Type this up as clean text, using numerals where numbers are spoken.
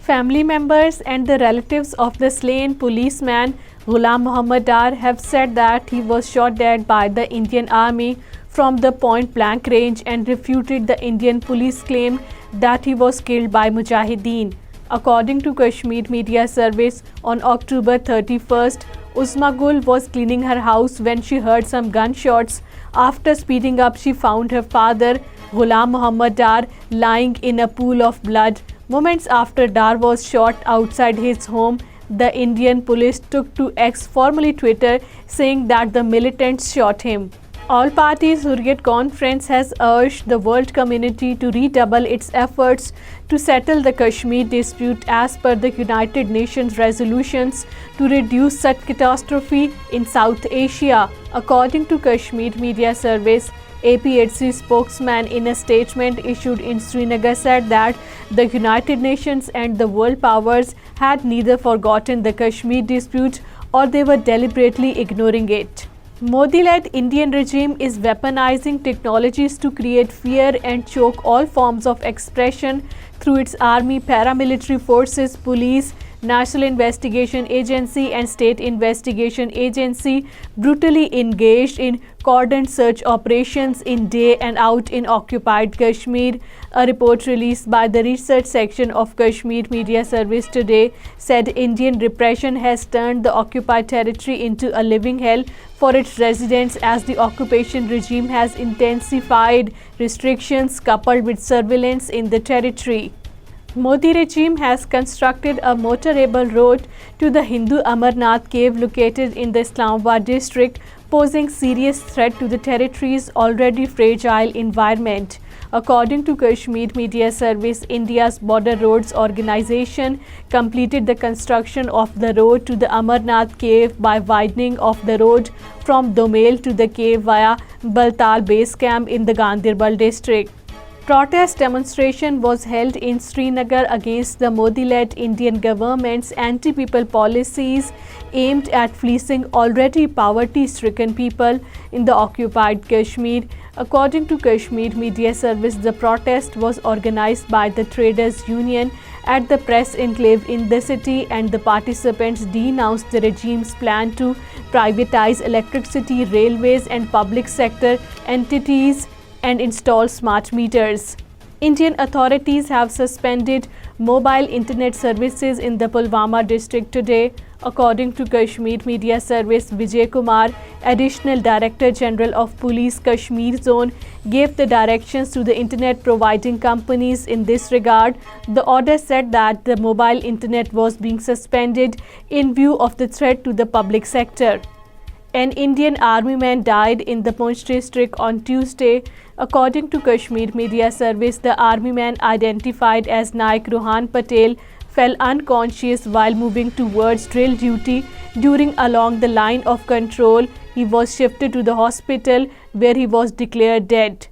Family members and the relatives of the slain policeman Ghulam Muhammad Dar have said that he was shot dead by the Indian Army from the point-blank range and refuted the Indian police claim that he was killed by Mujahideen. According to Kashmir Media Service, on October 31st, Uzma Gul was cleaning her house when she heard some gunshots. After speeding up, she found her father, Ghulam Muhammad Dar, lying in a pool of blood. Moments after Dar was shot outside his home, the Indian police took to X, formerly Twitter, saying that the militants shot him. All Parties Hurriyat Conference has urged the world community to redouble its efforts to settle the Kashmir dispute as per the United Nations resolutions to reduce such catastrophe in South Asia. According to Kashmir Media Service, APHC spokesman in a statement issued in Srinagar said that the United Nations and the world powers had neither forgotten the Kashmir dispute or they were deliberately ignoring it. Modi-led Indian regime is weaponizing technologies to create fear and choke all forms of expression through its army, paramilitary forces, police, National Investigation Agency and State Investigation Agency brutally engaged in cordoned search operations in day and out in occupied Kashmir. A report released by the research section of Kashmir Media Service today said Indian repression has turned the occupied territory into a living hell for its residents as the occupation regime has intensified restrictions coupled with surveillance in the territory. Modi regime has constructed a motorable road to the Hindu Amarnath cave located in the Islamabad district, posing serious threat to the territory's already fragile environment. According to Kashmir Media Service, India's Border Roads Organization completed the construction of the road to the Amarnath cave by widening of the road from Domel to the cave via Baltal base camp in the Ganderbal district. Protest demonstration was held in Srinagar against the Modi-led Indian government's anti-people policies aimed at fleecing already poverty-stricken people in the occupied Kashmir. According to Kashmir Media Service, the protest was organized by the Traders Union at the press enclave in the city, and the participants denounced the regime's plan to privatize electricity, railways and public sector entities and install smart meters. Indian authorities have suspended mobile internet services in the Pulwama district today. According to Kashmir Media Service, Vijay Kumar, Additional Director General of Police Kashmir Zone, gave the directions to the internet providing companies in this regard. The order said that the mobile internet was being suspended in view of the threat to the public sector. An Indian army man died in the Poonch district on Tuesday. According to Kashmir Media Service, the army man, identified as Naik Rohan Patel, fell unconscious while moving towards drill duty during along the line of control. He was shifted to the hospital where he was declared dead.